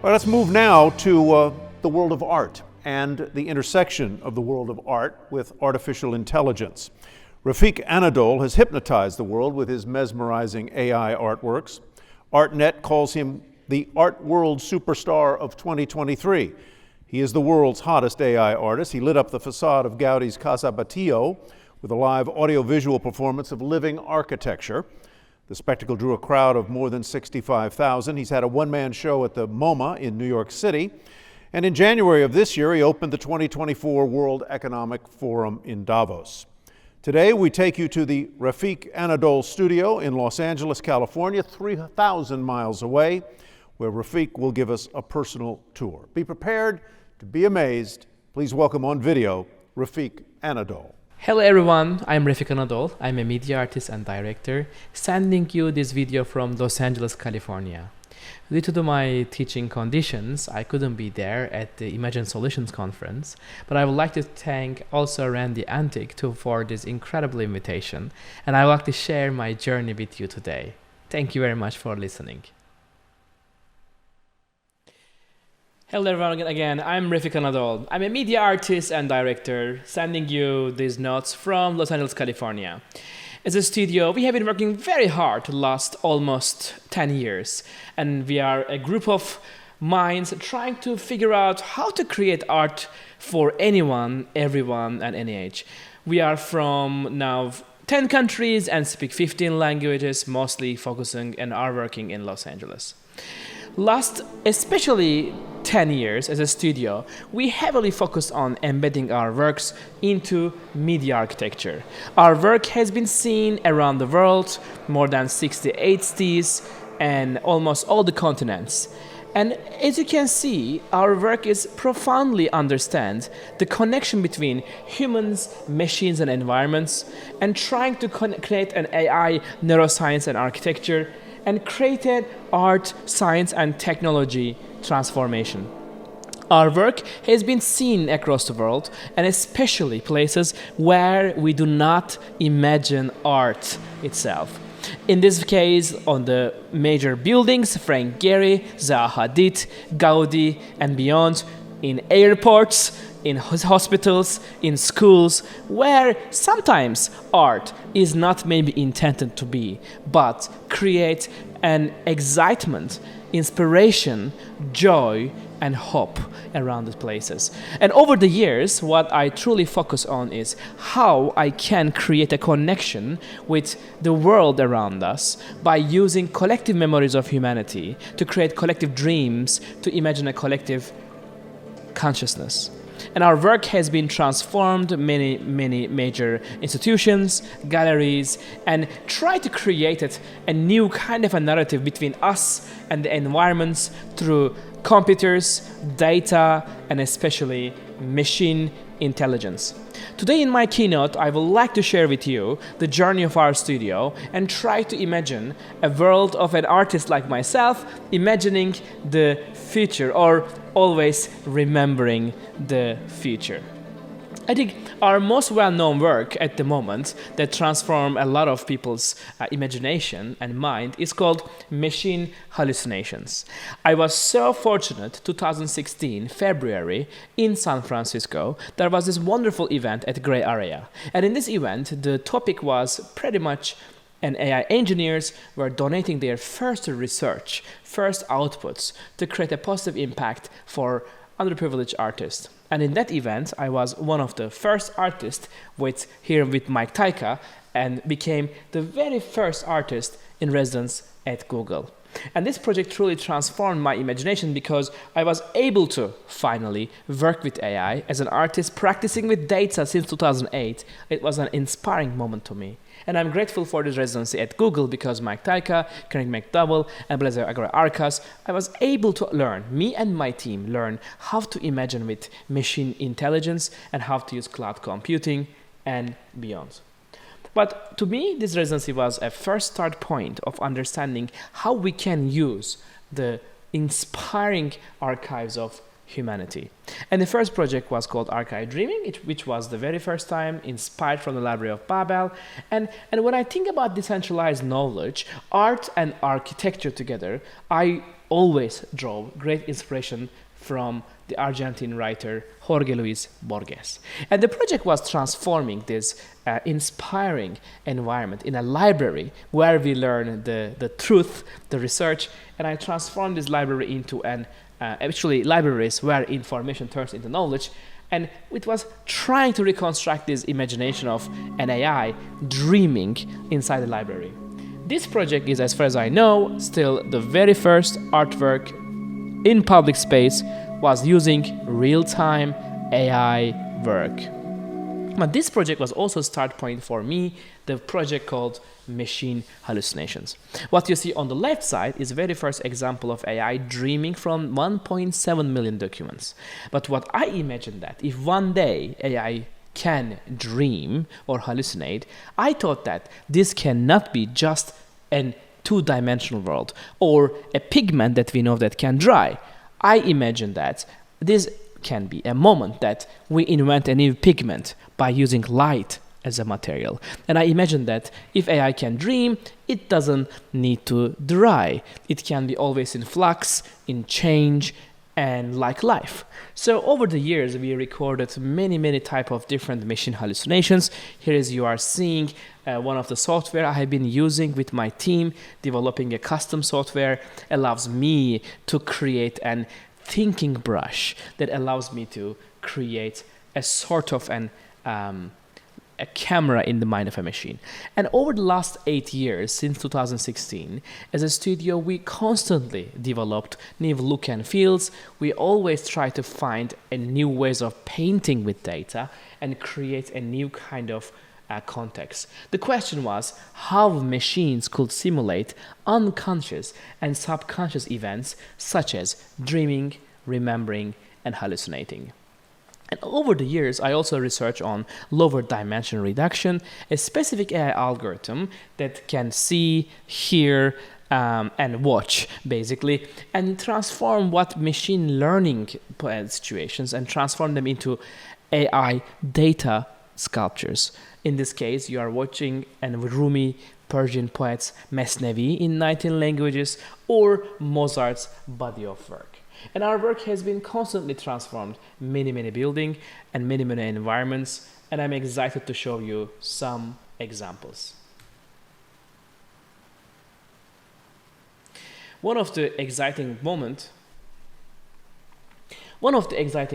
Well, let's move now to the world of art and the intersection of the world of art with artificial intelligence. Refik Anadol has hypnotized the world with his mesmerizing AI artworks. ArtNet calls him the art world superstar of 2023. He is the world's hottest AI artist. He lit up the facade of Gaudi's Casa Batlló with a live audiovisual performance of living architecture. The spectacle drew a crowd of more than 65,000. He's had a one-man show at the MoMA in New York City. And in January of this year, he opened the 2024 World Economic Forum in Davos. Today, we take you to the Refik Anadol studio in Los Angeles, California, 3,000 miles away, where Refik will give us a personal tour. Be prepared to be amazed. Please welcome on video, Refik Anadol. Hello everyone, I'm Refik Anadol. I'm a media artist and director, sending you this video from Los Angeles, California. Due to my teaching conditions, I couldn't be there at the Imagine Solutions conference, but I would like to thank also Randy Antic for this incredible invitation, and I would like to share my journey with you today. Thank you very much for listening. Hello everyone again, I'm Refik Anadol. I'm a media artist and director, sending you these notes from Los Angeles, California. As a studio, we have been working very hard the last almost 10 years, and we are a group of minds trying to figure out how to create art for anyone, everyone, and any age. We are from now 10 countries and speak 15 languages, mostly focusing and are working in Los Angeles. Last, especially 10 years as a studio, we heavily focused on embedding our works into media architecture. Our work has been seen around the world, more than 68 cities, and almost all the continents. And as you can see, our work is profoundly understand the connection between humans, machines, and environments, and trying to create an AI, neuroscience, and architecture, and created art, science, and technology transformation. Our work has been seen across the world, and especially places where we do not imagine art itself. In this case, on the major buildings, Frank Gehry, Zaha Hadid, Gaudi, and beyond, in airports, in hospitals, in schools, where sometimes art is not maybe intended to be, but create an excitement, inspiration, joy, and hope around the places. And over the years, what I truly focus on is how I can create a connection with the world around us by using collective memories of humanity to create collective dreams, to imagine a collective consciousness. And our work has been transformed many major institutions, galleries, and try to create a new kind of a narrative between us and the environments through computers, data, and especially machine intelligence. Today in my keynote, I would like to share with you the journey of our studio and try to imagine a world of an artist like myself, imagining the future or always remembering the future. I think our most well-known work at the moment that transforms a lot of people's imagination and mind is called Machine Hallucinations. I was so fortunate, 2016, February, in San Francisco, there was this wonderful event at Gray Area. And in this event, the topic was pretty much and AI engineers were donating their first research, first outputs to create a positive impact for underprivileged artists. And in that event, I was one of the first artists with Mike Taika and became the very first artist in residence at Google. And this project truly transformed my imagination because I was able to finally work with AI as an artist practicing with data since 2008. It was an inspiring moment to me. And I'm grateful for this residency at Google because Mike Taika, Craig McDowell, and Blazer Agora-Arcas, I was able to learn, me and my team learn how to imagine with machine intelligence and how to use cloud computing and beyond. But to me, this residency was a first start point of understanding how we can use the inspiring archives of humanity. And the first project was called Archive Dreaming, which was the very first time inspired from the Library of Babel. And when I think about decentralized knowledge, art and architecture together, I always draw great inspiration from the Argentine writer Jorge Luis Borges. And the project was transforming this inspiring environment in a library where we learn the truth, the research, and I transformed this library into actually libraries where information turns into knowledge. And it was trying to reconstruct this imagination of an AI dreaming inside the library. This project is, as far as I know, still the very first artwork in public space was using real-time AI work. But this project was also a start point for me, the project called Machine Hallucinations. What you see on the left side is the very first example of AI dreaming from 1.7 million documents. But what I imagined that if one day AI can dream or hallucinate, I thought that this cannot be just a two-dimensional world or a pigment that we know that can dry. I imagine that this can be a moment that we invent a new pigment by using light as a material. And I imagine that if AI can dream, it doesn't need to dry. It can be always in flux, in change, and like life. So over the years, we recorded many type of different machine hallucinations. Here is you are seeing one of the software I have been using with my team, developing a custom software, allows me to create an thinking brush that allows me to create a sort of a camera in the mind of a machine. And over the last 8 years, since 2016, as a studio, we constantly developed new look and feels. We always try to find a new ways of painting with data and create a new kind of context. The question was how machines could simulate unconscious and subconscious events such as dreaming, remembering, and hallucinating. And over the years, I also researched on lower dimension reduction, a specific AI algorithm that can see, hear, and watch, basically, and transform what machine learning situations and transform them into AI data sculptures. In this case, you are watching Rumi, Persian poets Mesnevi in 19 languages, or Mozart's body of work. And our work has been constantly transformed, many buildings and many environments, and I'm excited to show you some examples. One of the exciting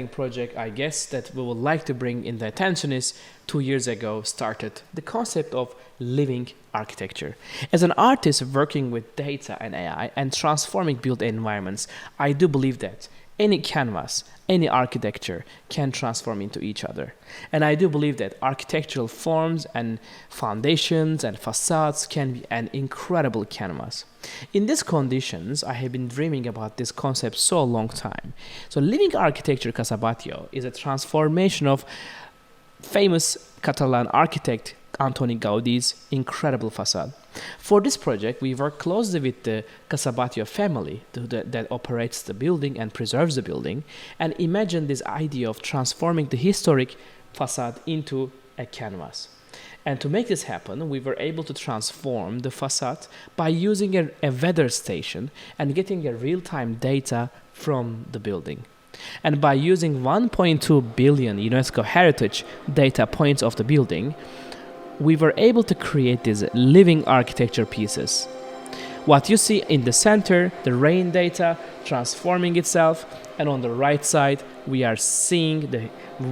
project, I guess, that we would like to bring in the attention is 2 years ago started the concept of living architecture. As an artist working with data and AI and transforming built environments, I do believe that any canvas, any architecture can transform into each other. And I do believe that architectural forms and foundations and facades can be an incredible canvas. In these conditions, I have been dreaming about this concept so long time. So living architecture Casa Batlló is a transformation of famous Catalan architect Antoni Gaudi's incredible facade. For this project, we work closely with the Casa Batlló family that operates the building and preserves the building, and imagine this idea of transforming the historic facade into a canvas. And to make this happen, we were able to transform the facade by using a weather station and getting a real-time data from the building. And by using 1.2 billion UNESCO heritage data points of the building, we were able to create these living architecture pieces. What you see in the center, the rain data transforming itself, and on the right side, we are seeing the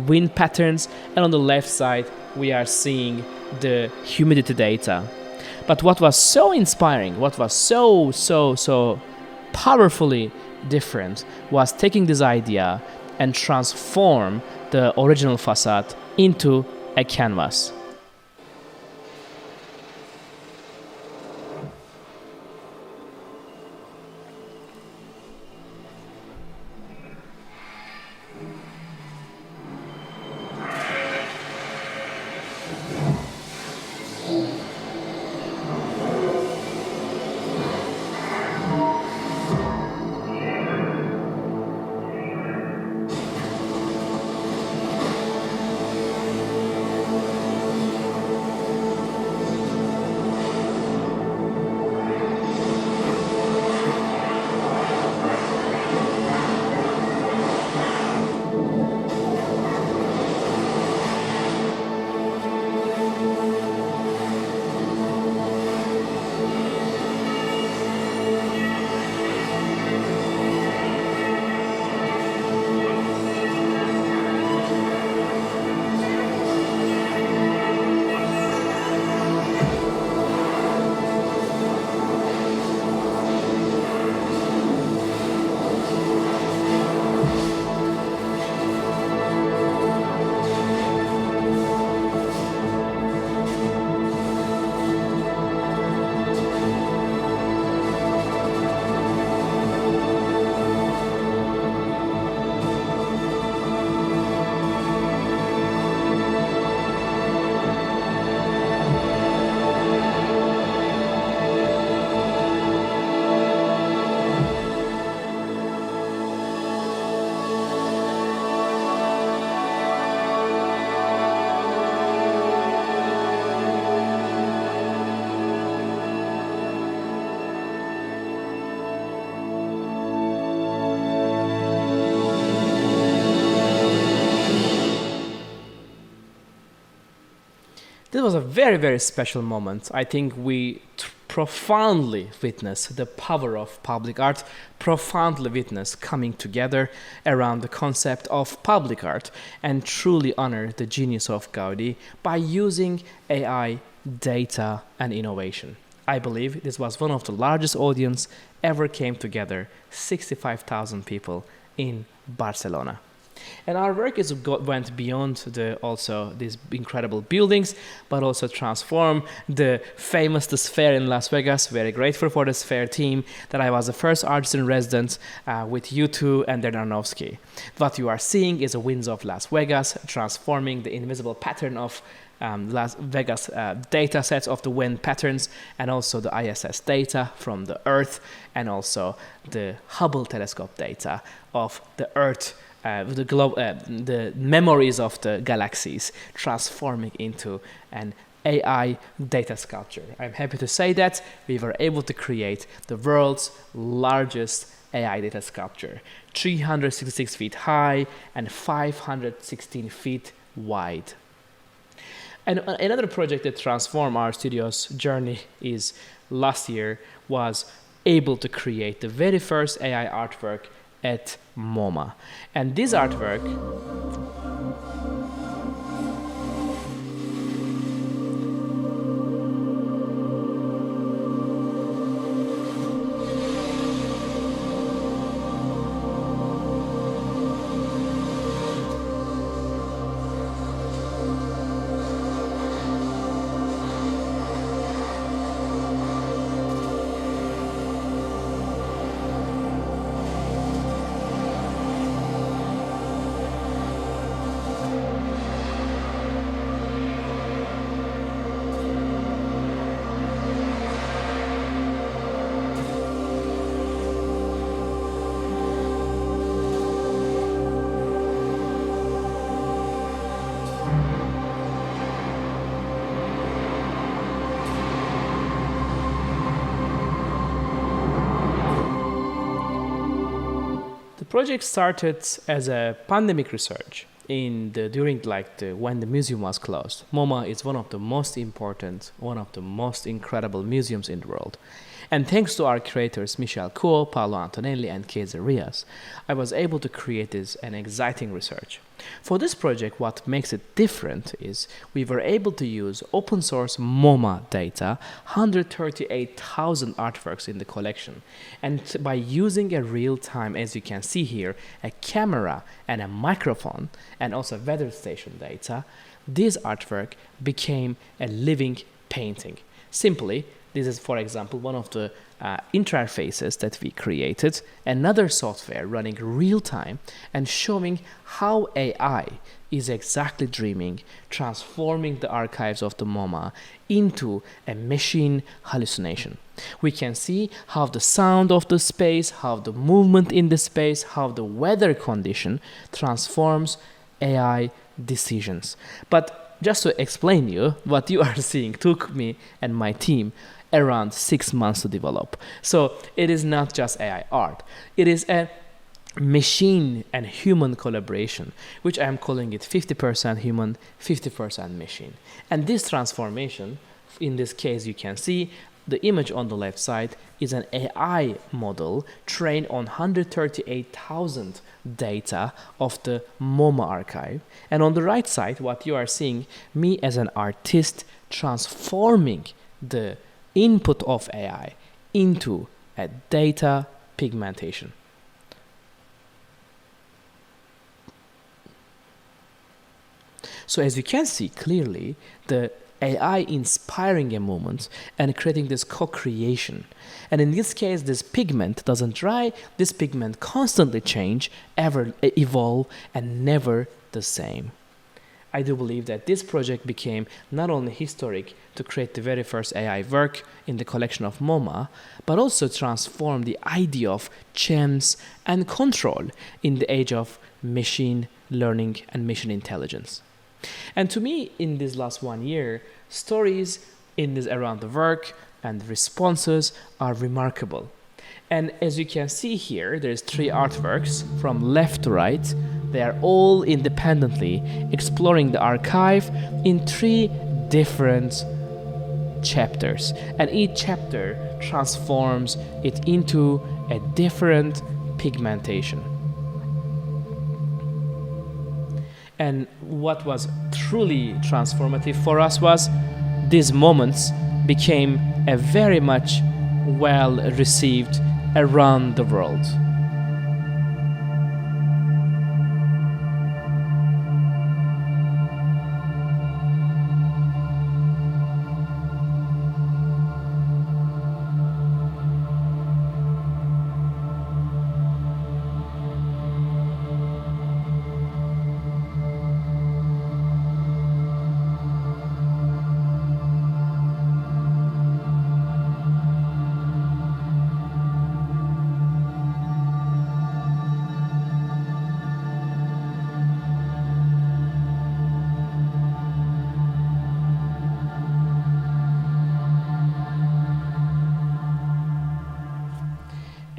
wind patterns, and on the left side, we are seeing the humidity data. But what was so inspiring, what was so powerfully different was taking this idea and transform the original facade into a canvas. This was a very, very special moment. I think we profoundly witnessed the power of public art, profoundly witnessed coming together around the concept of public art, and truly honor the genius of Gaudi by using AI, data, and innovation. I believe this was one of the largest audience ever came together, 65,000 people in Barcelona. And our work went beyond also these incredible buildings, but also transformed the famous Sphere in Las Vegas. Very grateful for the Sphere team that I was the first artist in residence with U2 and Aronofsky. What you are seeing is the winds of Las Vegas, transforming the invisible pattern of Las Vegas data sets of the wind patterns, and also the ISS data from the Earth, and also the Hubble telescope data of the Earth, the memories of the galaxies, transforming into an AI data sculpture. I'm happy to say that we were able to create the world's largest AI data sculpture, 366 feet high and 516 feet wide. And another project that transformed our studio's journey is last year was able to create the very first AI artwork at MoMA. And this artwork The project started as a pandemic research when the museum was closed. MoMA is one of the most important, one of the most incredible museums in the world. And thanks to our creators, Michel Kuo, Paolo Antonelli, and Keizer Rias, I was able to create an exciting research. For this project, what makes it different is we were able to use open source MoMA data, 138,000 artworks in the collection. And by using a real-time, as you can see here, a camera and a microphone, and also weather station data, this artwork became a living painting. Simply, this is, for example, one of the interfaces that we created, another software running real-time and showing how AI is exactly dreaming, transforming the archives of the MoMA into a machine hallucination. We can see how the sound of the space, how the movement in the space, how the weather condition transforms AI decisions. But just to explain you, what you are seeing took me and my team around 6 months to develop. So it is not just AI art. It is a machine and human collaboration, which I am calling it 50% human, 50% machine. And this transformation, in this case, you can see the image on the left side is an AI model trained on 138,000 data of the MoMA archive. And on the right side, what you are seeing, me as an artist transforming the input of AI into a data pigmentation. So as you can see clearly, the AI inspiring a moment and creating this co-creation. And in this case, this pigment doesn't dry, this pigment constantly change, ever evolve, and never the same. I do believe that this project became not only historic to create the very first AI work in the collection of MoMA, but also transformed the idea of chance and control in the age of machine learning and machine intelligence. And to me, in this last 1 year, stories in this around the work and responses are remarkable. And as you can see here, there's 3 artworks from left to right. They are all independently exploring the archive in 3 different chapters, and each chapter transforms it into a different pigmentation. And what was truly transformative for us was these moments became a very much well received around the world.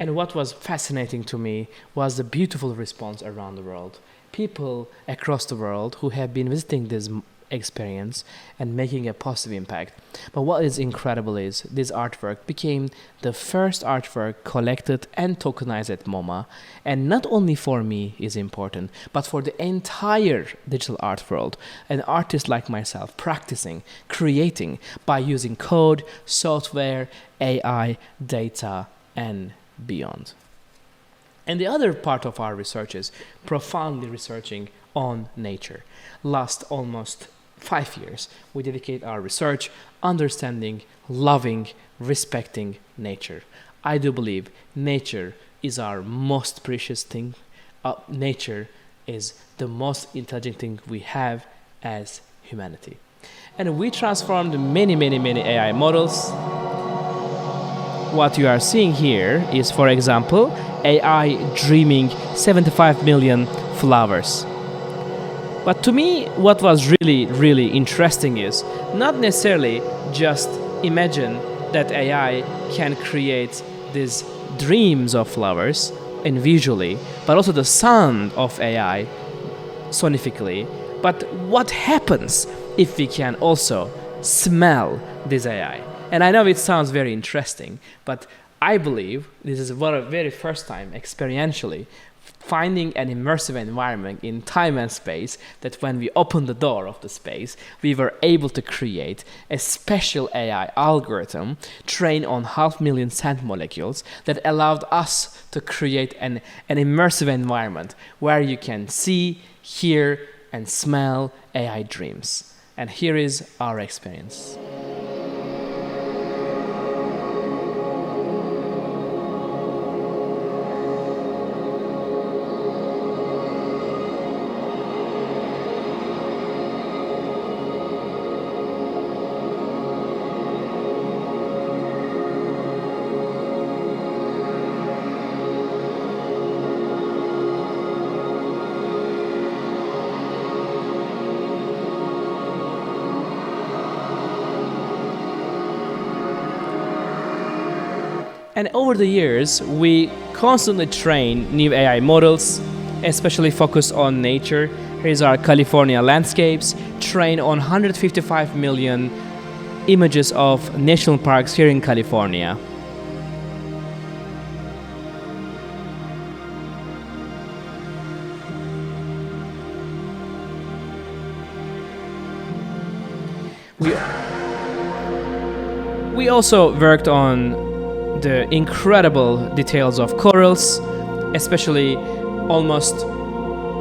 And what was fascinating to me was the beautiful response around the world. People across the world who have been visiting this experience and making a positive impact. But what is incredible is this artwork became the first artwork collected and tokenized at MoMA. And not only for me is important, but for the entire digital art world. An artist like myself practicing, creating by using code, software, AI, data, and beyond. And the other part of our research is profoundly researching on nature. Last almost 5 years, we dedicate our research understanding, loving, respecting nature. I do believe nature is our most precious thing. Nature is the most intelligent thing we have as humanity. And we transformed many AI models. What you are seeing here is, for example, AI dreaming 75 million flowers. But to me, what was really interesting is not necessarily just imagine that AI can create these dreams of flowers and visually, but also the sound of AI sonifically. But what happens if we can also smell this AI? And I know it sounds very interesting, but I believe this is for the very first time experientially finding an immersive environment in time and space that when we open the door of the space, we were able to create a special AI algorithm trained on 500,000 scent molecules that allowed us to create an immersive environment where you can see, hear, and smell AI dreams. And here is our experience. And over the years, we constantly train new AI models, especially focused on nature. Here's our California landscapes, trained on 155 million images of national parks here in California. We also worked on the incredible details of corals, especially almost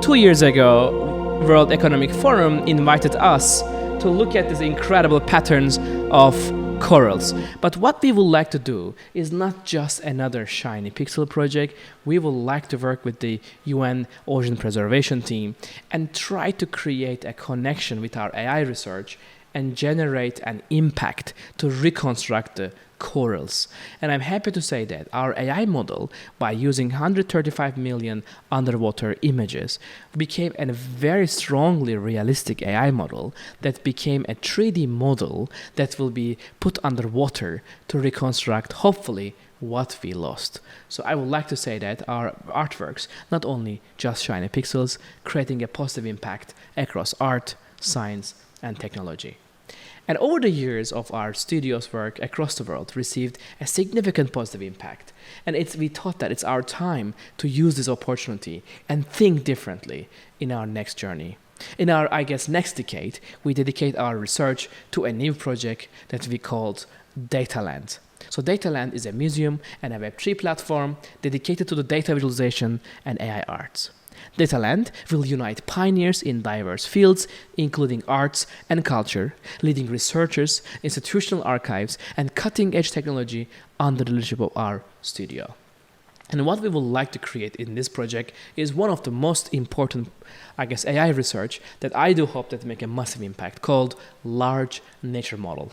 2 years ago, World Economic Forum invited us to look at these incredible patterns of corals. But what we would like to do is not just another shiny pixel project. We would like to work with the UN Ocean Preservation Team and try to create a connection with our AI research and generate an impact to reconstruct the corals. And I'm happy to say that our AI model, by using 135 million underwater images, became a very strongly realistic AI model that became a 3D model that will be put underwater to reconstruct, hopefully, what we lost. So I would like to say that our artworks, not only just shiny pixels, creating a positive impact across art, science, and technology. And over the years of our studio's work across the world received a significant positive impact. And we thought that it's our time to use this opportunity and think differently in our next journey. In our, next decade, we dedicate our research to a new project that we called Dataland. So Dataland is a museum and a Web3 platform dedicated to the data visualization and AI arts. Dataland will unite pioneers in diverse fields, including arts and culture, leading researchers, institutional archives, and cutting-edge technology under the leadership of our studio. And what we would like to create in this project is one of the most important, AI research that I do hope that make a massive impact, called Large Nature Model.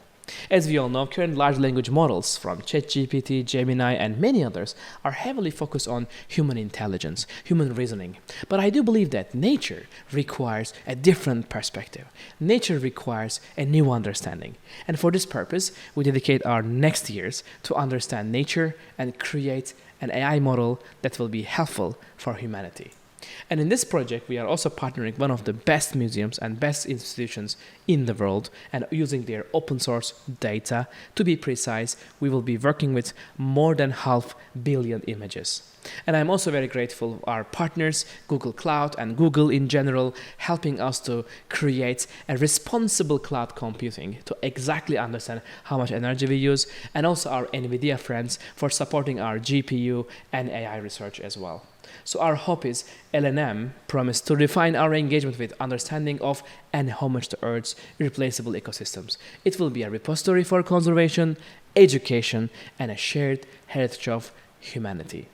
As we all know, current large language models from ChatGPT, Gemini, and many others are heavily focused on human intelligence, human reasoning. But I do believe that nature requires a different perspective. Nature requires a new understanding. And for this purpose, we dedicate our next years to understand nature and create an AI model that will be helpful for humanity. And in this project, we are also partnering one of the best museums and best institutions in the world and using their open source data. To be precise, we will be working with more than 500 million images. And I'm also very grateful for our partners, Google Cloud and Google in general, helping us to create a responsible cloud computing to exactly understand how much energy we use, and also our NVIDIA friends for supporting our GPU and AI research as well. So our hope is LNM promised to refine our engagement with understanding of and homage to Earth's irreplaceable ecosystems. It will be a repository for conservation, education, and a shared heritage of humanity.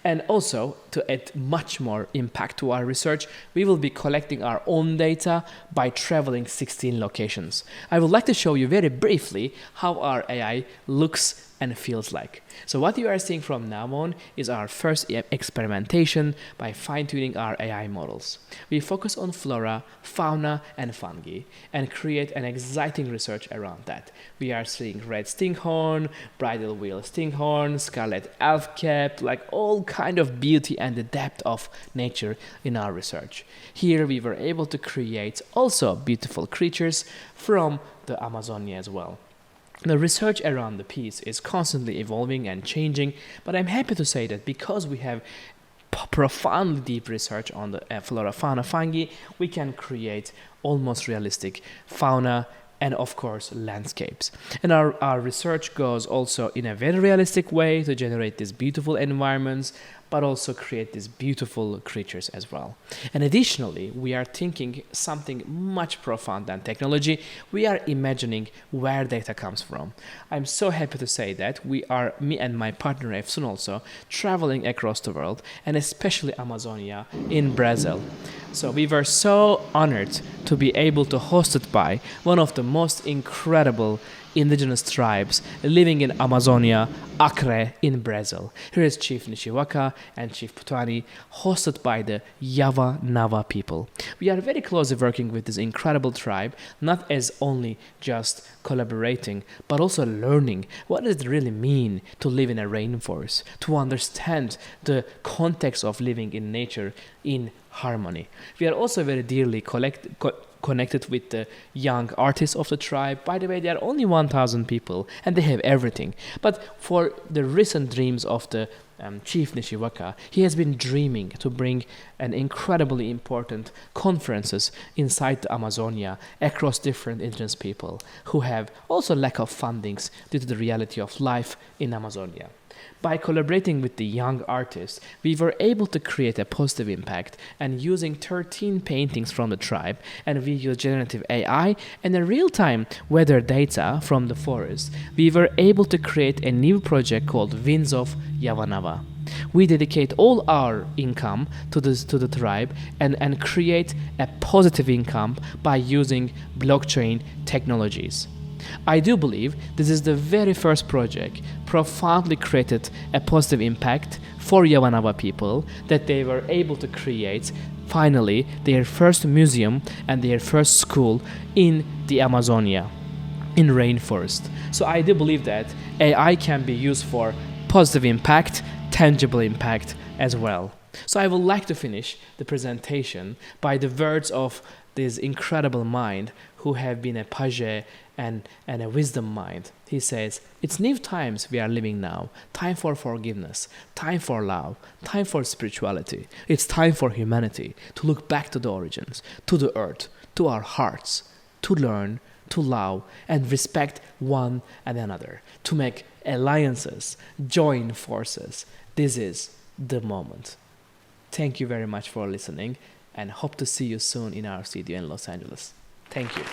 And also, to add much more impact to our research, we will be collecting our own data by traveling 16 locations. I would like to show you very briefly how our AI looks and feels like. So what you are seeing from now on is our first experimentation by fine-tuning our AI models. We focus on flora, fauna, and fungi and create an exciting research around that. We are seeing red stinkhorn, bridal wheel stinkhorn, scarlet elf cap, like all kind of beauty and the depth of nature in our research. Here we were able to create also beautiful creatures from the Amazonia as well. The research around the piece is constantly evolving and changing, but I'm happy to say that because we have profoundly deep research on the flora, fauna, fungi, we can create almost realistic fauna and of course landscapes. And our research goes also in a very realistic way to generate these beautiful environments, but also create these beautiful creatures as well. And additionally, we are thinking something much profound than technology. We are imagining where data comes from. I'm so happy to say that me and my partner Efsun also, traveling across the world, and especially Amazonia in Brazil. So we were so honored to be able to host it by one of the most incredible indigenous tribes living in Amazonia, Acre in Brazil. Here is Chief Nishiwaka and Chief Putani, hosted by the Yavanava people. We are very closely working with this incredible tribe, not as only just collaborating, but also learning what does it really mean to live in a rainforest, to understand the context of living in nature in harmony. We are also very dearly connected with the young artists of the tribe. By the way, there are only 1,000 people and they have everything. But for the recent dreams of the Chief Nishiwaka, he has been dreaming to bring an incredibly important conferences inside the Amazonia across different indigenous people who have also lack of fundings due to the reality of life in Amazonia. By collaborating with the young artists, we were able to create a positive impact, and using 13 paintings from the tribe, and we use generative AI and the real-time weather data from the forest, we were able to create a new project called Winds of Yavanava. We dedicate all our income to the tribe and create a positive income by using blockchain technologies. I do believe this is the very first project profoundly created a positive impact for Yavanava people, that they were able to create finally their first museum and their first school in the Amazonia, in rainforest. So I do believe that AI can be used for positive impact, tangible impact as well. So I would like to finish the presentation by the words of this incredible mind who have been a page and a wisdom mind. He says, it's new times we are living now. Time for forgiveness, time for love, time for spirituality. It's time for humanity to look back to the origins, to the earth, to our hearts, to learn, to love, and respect one and another, to make alliances, join forces. This is the moment. Thank you very much for listening, and hope to see you soon in our studio in Los Angeles. Thank you.